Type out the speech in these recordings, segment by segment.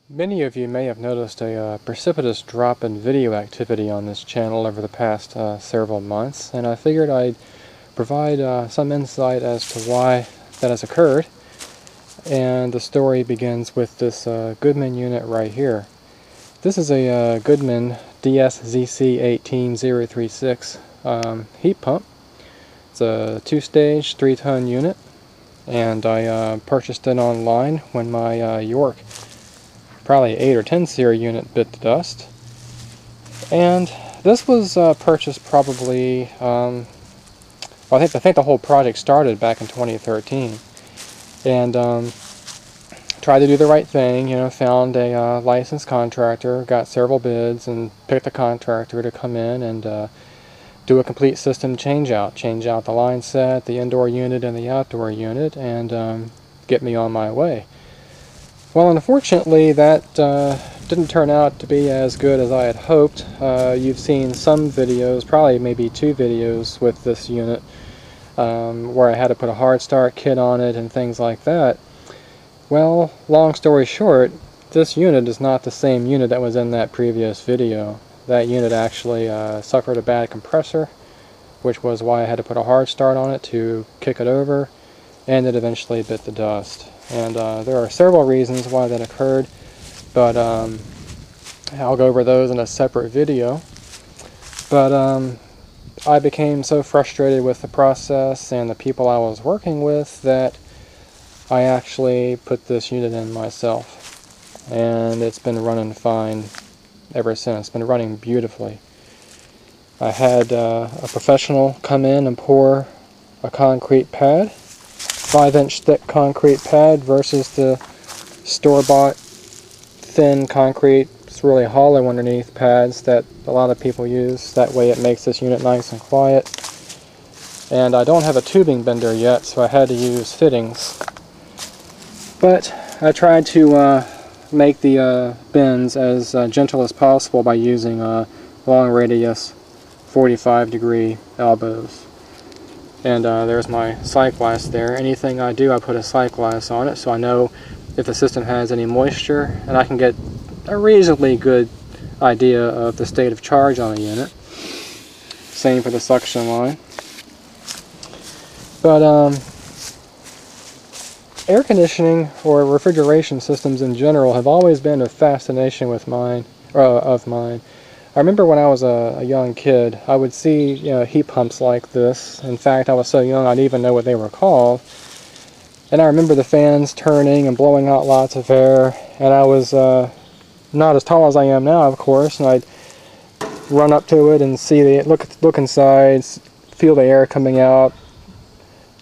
Many of you may have noticed a precipitous drop in video activity on this channel over the past several months, and I figured I'd provide some insight as to why that has occurred. And the story begins with this Goodman unit right here. This is a Goodman DSZC18036 heat pump. It's a 2-stage, 3-ton unit, and I purchased it online when my York probably 8 or 10 series unit bit the dust. And this was purchased probably, I think the whole project started back in 2013. And tried to do the right thing, found a licensed contractor, got several bids, and picked a contractor to come in and do a complete system change out the line set, the indoor unit and the outdoor unit, and get me on my way. Well, unfortunately, that didn't turn out to be as good as I had hoped. You've seen some videos, probably maybe 2 videos with this unit, where I had to put a hard start kit on it and things like that. Well, long story short, this unit is not the same unit that was in that previous video. That unit actually suffered a bad compressor, which was why I had to put a hard start on it to kick it over, and it eventually bit the dust. And there are several reasons why that occurred, but I'll go over those in a separate video. But I became so frustrated with the process and the people I was working with that I actually put this unit in myself, and it's been running fine ever since. It's been running beautifully. I had a professional come in and pour a concrete pad, 5-inch thick concrete pad versus the store-bought thin concrete. It's really hollow underneath pads that a lot of people use. That way it makes this unit nice and quiet. And I don't have a tubing bender yet, so I had to use fittings. But I tried to make the bends as gentle as possible by using long radius 45-degree elbows. And there's my sight glass there. Anything I do, I put a sight glass on it so I know if the system has any moisture, and I can get a reasonably good idea of the state of charge on a unit. Same for the suction line. But air conditioning or refrigeration systems in general have always been a fascination of mine. I remember when I was a young kid, I would see heat pumps like this. In fact, I was so young I didn't even know what they were called. And I remember the fans turning and blowing out lots of air. And I was not as tall as I am now, of course. And I'd run up to it and see look inside, feel the air coming out,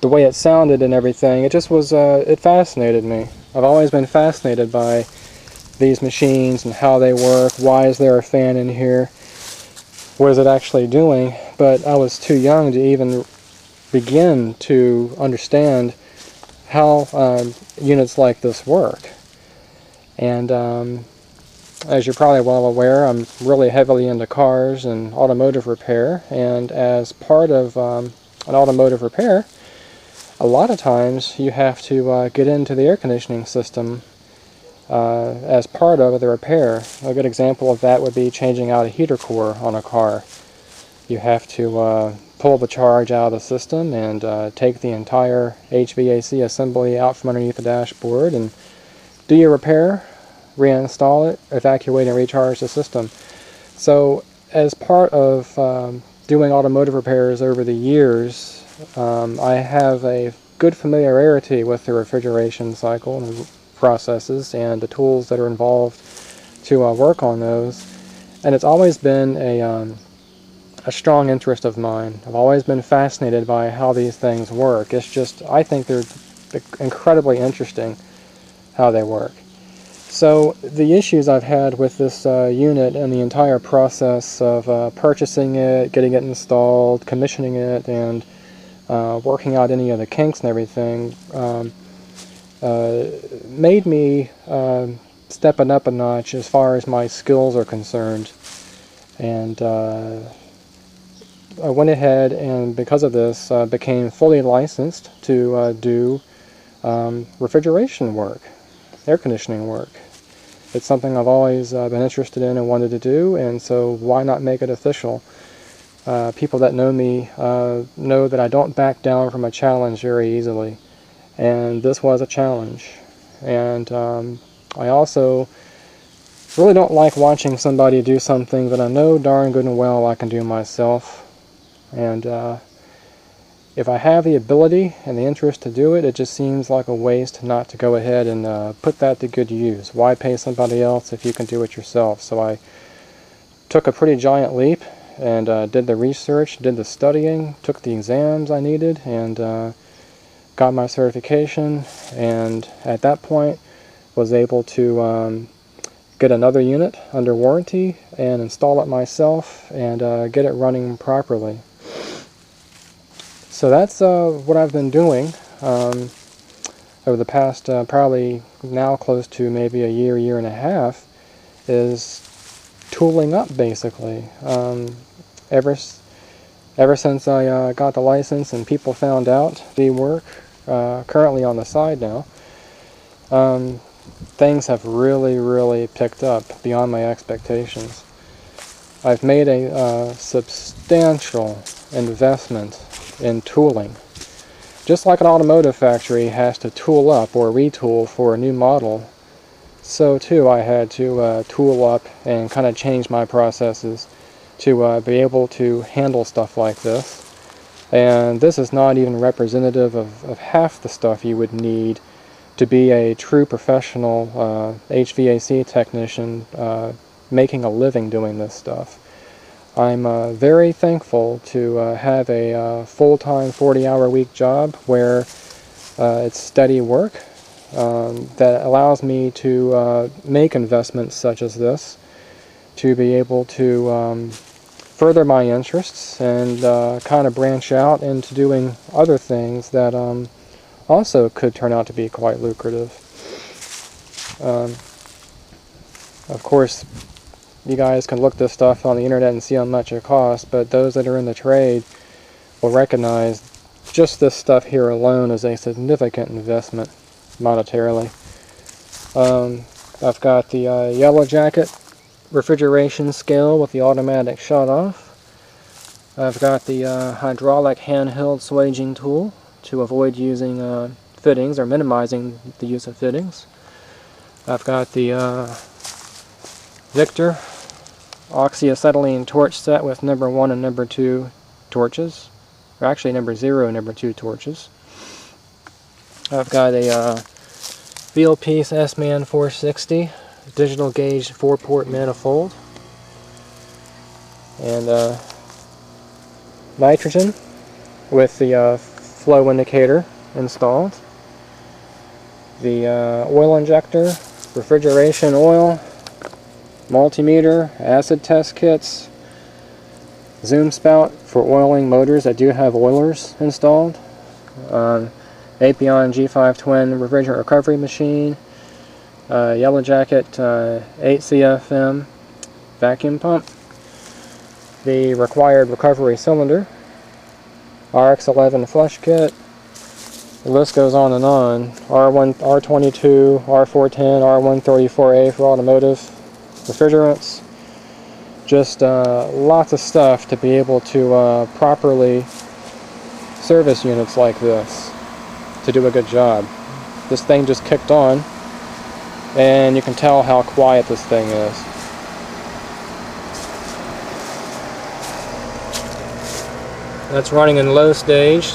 the way it sounded and everything. It just was, it fascinated me. I've always been fascinated by these machines and how they work. Why is there a fan in here? What is it actually doing? But I was too young to even begin to understand how units like this work. And as you're probably well aware, I'm really heavily into cars and automotive repair, and as part of an automotive repair, a lot of times you have to get into the air conditioning system as part of the repair. A good example of that would be changing out a heater core on a car. You have to pull the charge out of the system and take the entire HVAC assembly out from underneath the dashboard and do your repair, reinstall it, evacuate and recharge the system. So as part of doing automotive repairs over the years, I have a good familiarity with the refrigeration cycle and processes and the tools that are involved to work on those, and it's always been a strong interest of mine. I've always been fascinated by how these things work. It's just, I think they're incredibly interesting how they work. So the issues I've had with this unit and the entire process of purchasing it, getting it installed, commissioning it, and working out any of the kinks and everything made me stepping up a notch as far as my skills are concerned. And I went ahead and because of this became fully licensed to do refrigeration work, air conditioning work. It's something I've always been interested in and wanted to do, and so why not make it official? People that know me know that I don't back down from a challenge very easily, and this was a challenge. And I also really don't like watching somebody do something that I know darn good and well I can do myself. And if I have the ability and the interest to do it, it just seems like a waste not to go ahead and put that to good use. Why pay somebody else if you can do it yourself? So I took a pretty giant leap and did the research, did the studying, took the exams I needed, and got my certification, and at that point was able to get another unit under warranty and install it myself and get it running properly. So that's what I've been doing over the past probably now close to maybe a year and a half, is tooling up basically. Ever since I got the license and people found out the work, currently on the side now, things have really picked up beyond my expectations. I've made a substantial investment in tooling. Just like an automotive factory has to tool up or retool for a new model, so too I had to tool up and kind of change my processes to be able to handle stuff like this. And this is not even representative of half the stuff you would need to be a true professional HVAC technician making a living doing this stuff. I'm very thankful to have a full-time 40-hour-week job where it's steady work that allows me to make investments such as this, to be able to further my interests and kind of branch out into doing other things that also could turn out to be quite lucrative. Of course, you guys can look this stuff on the internet and see how much it costs, but those that are in the trade will recognize just this stuff here alone is a significant investment monetarily. I've got the Yellow Jacket refrigeration scale with the automatic shut-off. I've got the hydraulic handheld swaging tool to avoid using fittings or minimizing the use of fittings. I've got the Victor oxyacetylene torch set with number 1 and number 2 torches, or actually number 0 and number 2 torches. I've got a Fieldpiece S-Man 460 digital gauge 4-port manifold, and nitrogen with the flow indicator installed, the oil injector, refrigeration oil, multimeter, acid test kits, zoom spout for oiling motors that do have oilers installed, Apion G5 Twin refrigerant recovery machine, Yellow Jacket 8CFM vacuum pump, the required recovery cylinder, RX11 flush kit. The list goes on and on. R1, R22, R410, R134A for automotive refrigerants. Just lots of stuff to be able to properly service units like this to do a good job. This thing just kicked on, and you can tell how quiet this thing is. That's running in low stage.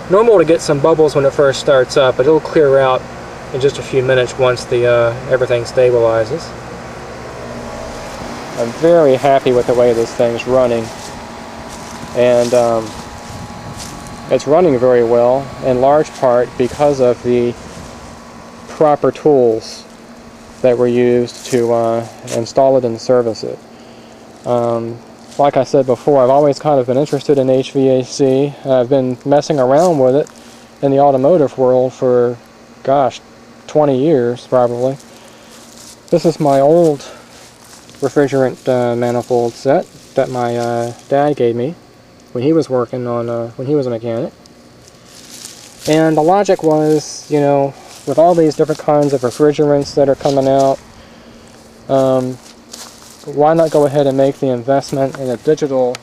Normal to get some bubbles when it first starts up, but it'll clear out in just a few minutes once the everything stabilizes. I'm very happy with the way this thing's running, and it's running very well in large part because of the proper tools that were used to install it and service it. Like I said before, I've always kind of been interested in HVAC. I've been messing around with it in the automotive world for, gosh, 20 years probably. This is my old refrigerant manifold set that my dad gave me when he was working on, when he was a mechanic. And the logic was, you know, with all these different kinds of refrigerants that are coming out, why not go ahead and make the investment in a digital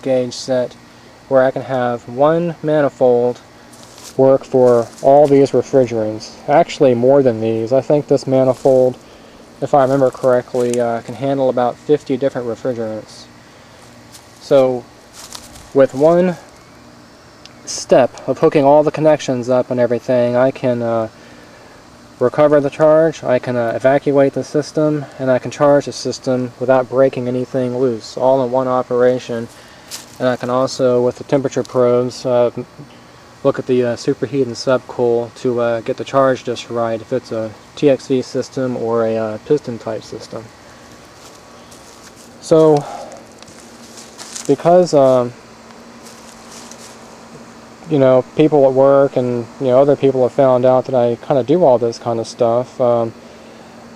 gauge set where I can have one manifold work for all these refrigerants. Actually more than these. I think this manifold, if I remember correctly, can handle about 50 different refrigerants. So with one step of hooking all the connections up and everything, I can recover the charge, I can evacuate the system, and I can charge the system without breaking anything loose, all in one operation. And I can also, with the temperature probes, look at the superheat and subcool to get the charge just right, if it's a TXV system or a piston type system. So because you know, people at work and other people have found out that I kind of do all this kind of stuff,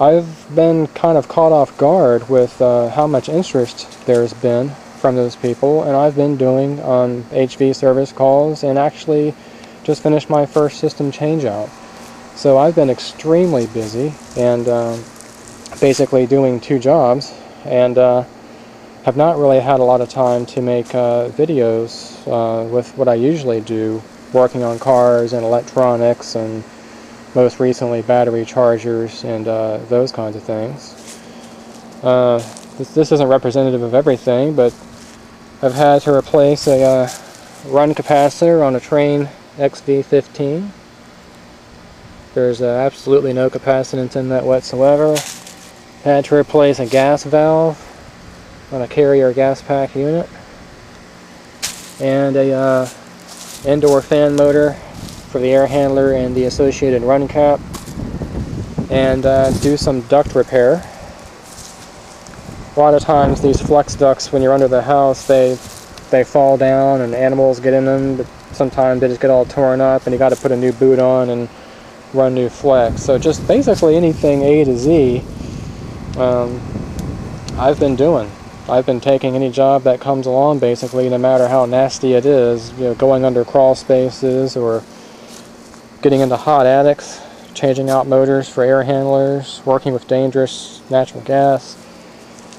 I've been kind of caught off guard with how much interest there's been from those people, and I've been doing HV service calls and actually just finished my first system change out. So I've been extremely busy and basically doing two jobs, and have not really had a lot of time to make videos with what I usually do, working on cars and electronics and most recently battery chargers and those kinds of things. This isn't representative of everything, but I've had to replace a run capacitor on a Train XV15. There's absolutely no capacitance in that whatsoever. Had to replace a gas valve on a carrier gas pack unit, and a indoor fan motor for the air handler and the associated run cap, and do some duct repair. A lot of times these flex ducts, when you're under the house, they fall down and animals get in them, but sometimes they just get all torn up and you got to put a new boot on and run new flex. So just basically anything A to Z I've been doing. I've been taking any job that comes along, basically, no matter how nasty it is, going under crawl spaces or getting into hot attics, changing out motors for air handlers, working with dangerous natural gas,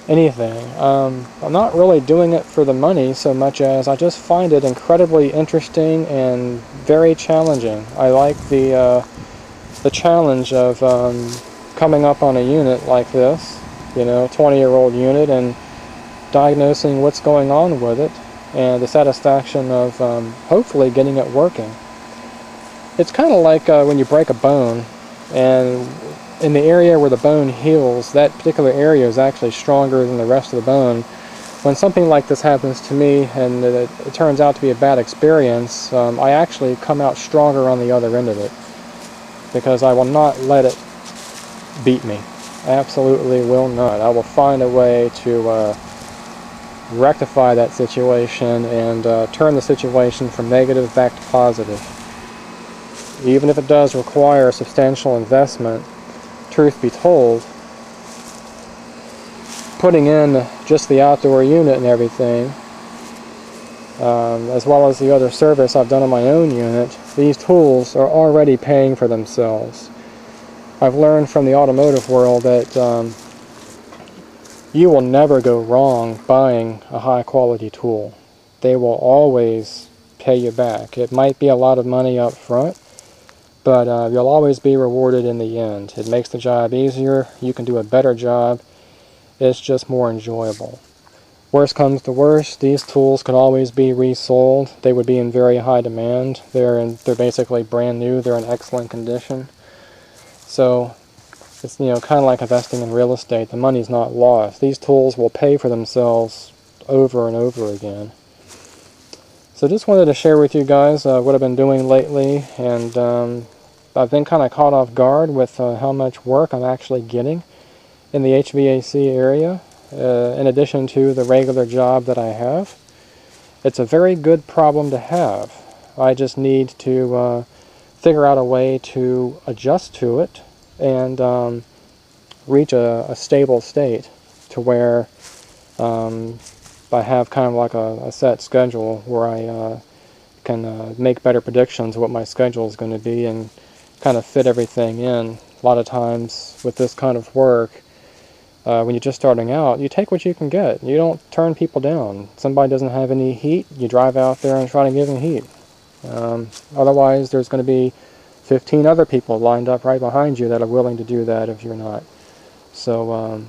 anything. I'm not really doing it for the money so much as I just find it incredibly interesting and very challenging. I like the challenge of coming up on a unit like this, 20-year-old unit, and diagnosing what's going on with it, and the satisfaction of hopefully getting it working. It's kind of like when you break a bone, and in the area where the bone heals, that particular area is actually stronger than the rest of the bone. When something like this happens to me and it turns out to be a bad experience, I actually come out stronger on the other end of it, because I will not let it beat me. I absolutely will not. I will find a way to rectify that situation and turn the situation from negative back to positive. Even if it does require a substantial investment, truth be told, putting in just the outdoor unit and everything, as well as the other service I've done on my own unit, these tools are already paying for themselves. I've learned from the automotive world that you will never go wrong buying a high quality tool. They will always pay you back. It might be a lot of money up front, but you'll always be rewarded in the end. It makes the job easier, you can do a better job, it's just more enjoyable. Worst comes to worst, these tools can always be resold. They would be in very high demand. They're basically brand new, they're in excellent condition. So it's kind of like investing in real estate. The money's not lost. These tools will pay for themselves over and over again. So just wanted to share with you guys what I've been doing lately, and I've been kind of caught off guard with how much work I'm actually getting in the HVAC area, in addition to the regular job that I have. It's a very good problem to have. I just need to figure out a way to adjust to it and reach a stable state to where I have kind of like a set schedule where I can make better predictions of what my schedule is going to be and kind of fit everything in. A lot of times with this kind of work, when you're just starting out, you take what you can get. You don't turn people down. Somebody doesn't have any heat, you drive out there and try to give them heat. Otherwise, there's going to be 15 other people lined up right behind you that are willing to do that if you're not. So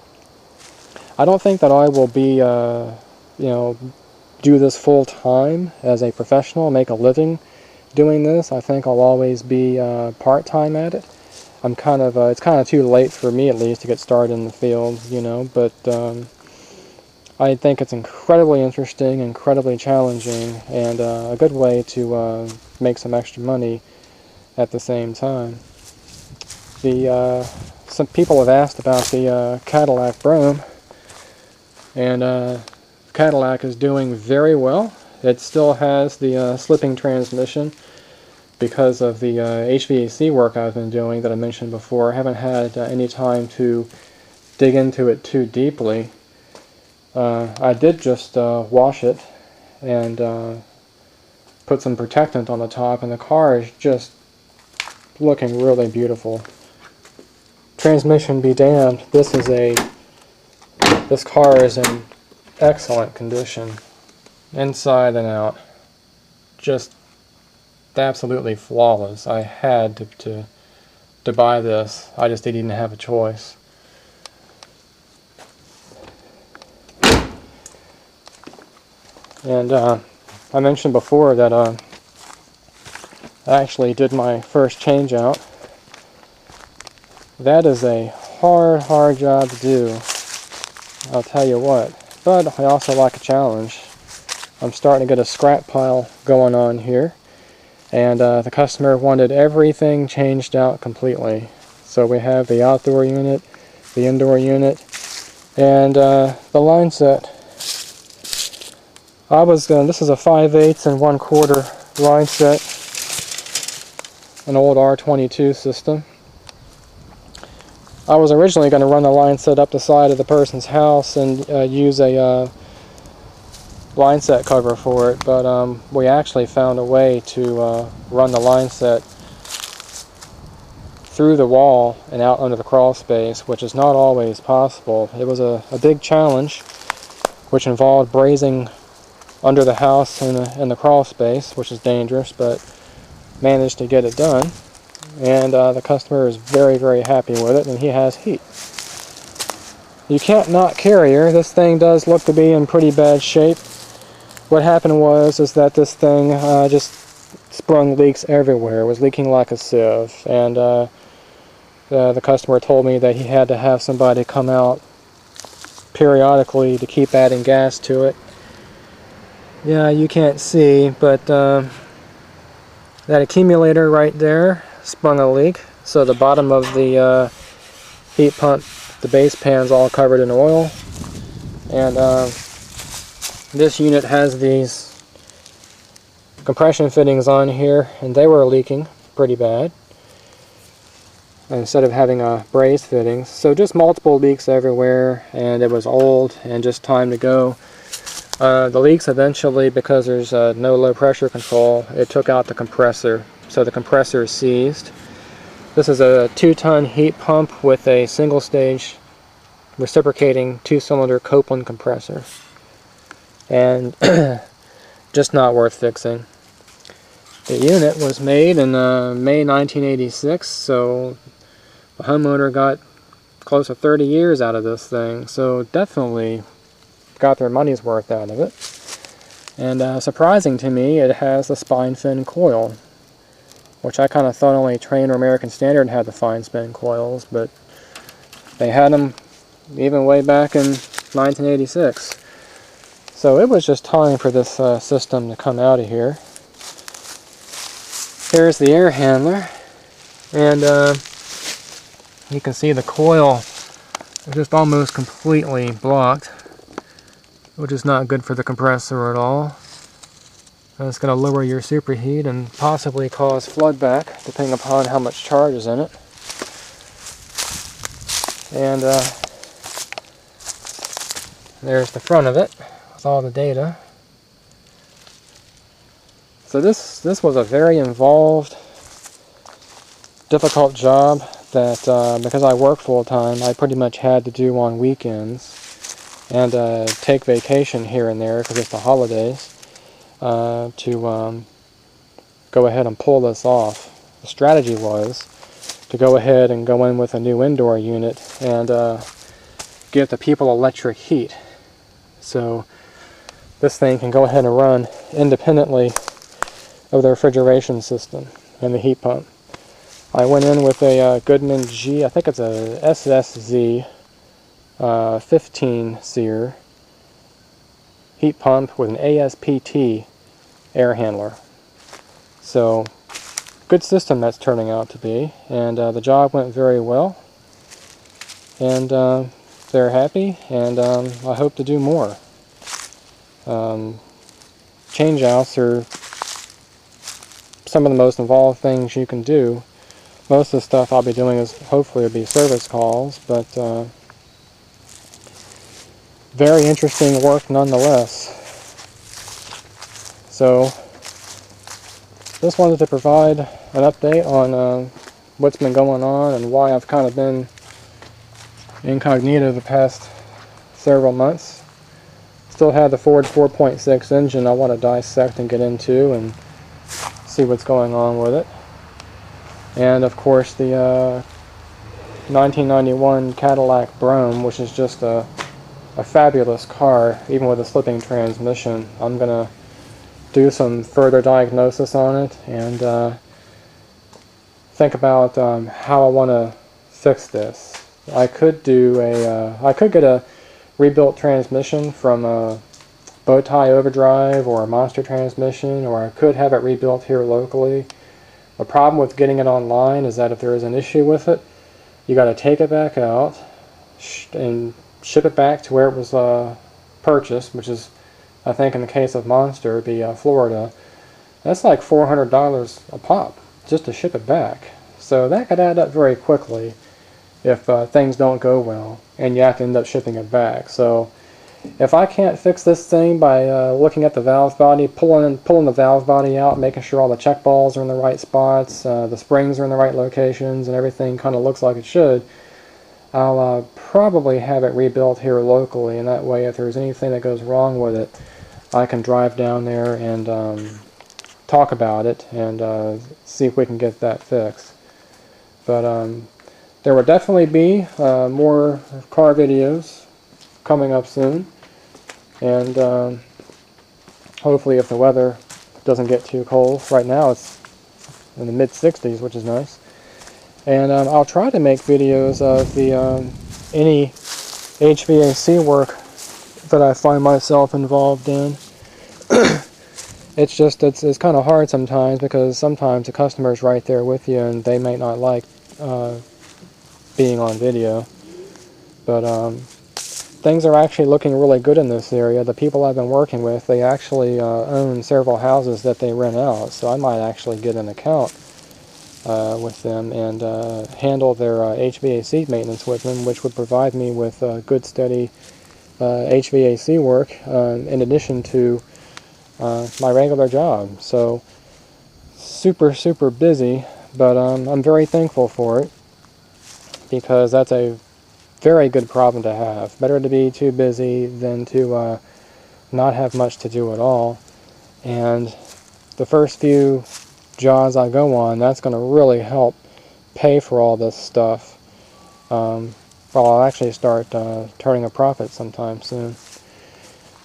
I don't think that I will be, do this full time as a professional, make a living doing this. I think I'll always be part-time at it. I'm kind of, it's kind of too late for me at least to get started in the field, but I think it's incredibly interesting, incredibly challenging, and a good way to make some extra money at the same time. Some people have asked about the Cadillac Brome, and Cadillac is doing very well. It still has the slipping transmission because of the HVAC work I've been doing that I mentioned before. I haven't had any time to dig into it too deeply. I did just wash it and put some protectant on the top, and the car is just looking really beautiful. Transmission be damned, this car is in excellent condition, inside and out. Just absolutely flawless. I had to buy this. I just didn't have a choice. And I mentioned before that I actually did my first change out. That is a hard job to do, I'll tell you what. But I also like a challenge. I'm starting to get a scrap pile going on here, and the customer wanted everything changed out completely. So we have the outdoor unit, the indoor unit, and the line set. This is a 5/8 and 1/4 line set, an old R22 system. I was originally going to run the line set up the side of the person's house and use a line set cover for it, but we actually found a way to run the line set through the wall and out under the crawl space, which is not always possible. It was a big challenge, which involved brazing under the house in the crawl space, which is dangerous, but managed to get it done. And the customer is very happy with it, and he has heat. You can't knock Carrier. This thing does look to be in pretty bad shape. What happened was that this thing just sprung leaks everywhere. It was leaking like a sieve, and the customer told me that he had to have somebody come out periodically to keep adding gas to it. Yeah, you can't see, but that accumulator right there sprung a leak, so the bottom of the heat pump, the base pan's all covered in oil, and this unit has these compression fittings on here, and they were leaking pretty bad instead of having a brazed fittings. So just multiple leaks everywhere, and it was old and just time to go. The leaks eventually, because there's no low pressure control, it took out the compressor. So the compressor is seized. This is a 2-ton heat pump with a single stage reciprocating 2-cylinder Copeland compressor. And just not worth fixing. The unit was made in May 1986, so the homeowner got close to 30 years out of this thing, so definitely got their money's worth out of it. And surprising to me, it has the spine fin coil, which I kind of thought only Train or American Standard had the fine spin coils, but they had them even way back in 1986. So it was just time for this system to come out of here. Here's the air handler, and you can see the coil is just almost completely blocked, which is not good for the compressor at all. And it's going to lower your superheat and possibly cause floodback, depending upon how much charge is in it. And there's the front of it with all the data. So this was a very involved difficult job that, because I work full-time, I pretty much had to do on weekends, and take vacation here and there because it's the holidays, to go ahead and pull this off. The strategy was to go ahead and go in with a new indoor unit and give the people electric heat. So this thing can go ahead and run independently of the refrigeration system and the heat pump. I went in with a Goodman G, I think it's a SSZ 15 SEER heat pump with an ASPT air handler. So, good system that's turning out to be, and the job went very well, and they're happy, and I hope to do more. Change-outs are some of the most involved things you can do. Most of the stuff I'll be doing is hopefully will be service calls, but very interesting work nonetheless. So just wanted to provide an update on what's been going on and why I've kind of been incognito the past several months. Still have the Ford 4.6 engine I want to dissect and get into and see what's going on with it. And of course the 1991 Cadillac Brougham, which is just a fabulous car, even with a slipping transmission. I'm going to do some further diagnosis on it and think about how I want to fix this. I could do I could get a rebuilt transmission from a Bowtie Overdrive or a Monster transmission, or I could have it rebuilt here locally. The problem with getting it online is that if there is an issue with it, you got to take it back out and ship it back to where it was purchased, which is, I think in the case of Monster, it'd be Florida. That's like $400 a pop just to ship it back. So that could add up very quickly if things don't go well and you have to end up shipping it back. So if I can't fix this thing by looking at the valve body, pulling the valve body out, making sure all the check balls are in the right spots, the springs are in the right locations, and everything kind of looks like it should, I'll probably have it rebuilt here locally, and that way if there's anything that goes wrong with it, I can drive down there and talk about it and see if we can get that fixed. But there will definitely be more car videos coming up soon, and hopefully if the weather doesn't get too cold. Right now it's in the mid-60s, which is nice. And I'll try to make videos of the any HVAC work that I find myself involved in. It's just, it's kind of hard sometimes, because sometimes the customer's right there with you and they may not like being on video. But things are actually looking really good in this area. The people I've been working with, they actually own several houses that they rent out, so I might actually get an account with them and handle their HVAC maintenance with them, which would provide me with good steady HVAC work in addition to my regular job. So super busy, but I'm very thankful for it, because that's a very good problem to have. Better to be too busy than to not have much to do at all. And the first few jobs I go on, that's going to really help pay for all this stuff. Well, I'll actually start turning a profit sometime soon.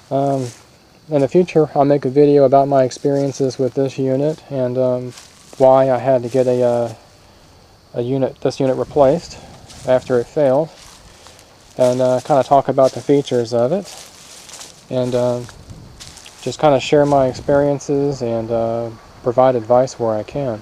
In the future, I'll make a video about my experiences with this unit and why I had to get this unit replaced after it failed, and kind of talk about the features of it, and just kind of share my experiences and provide advice where I can.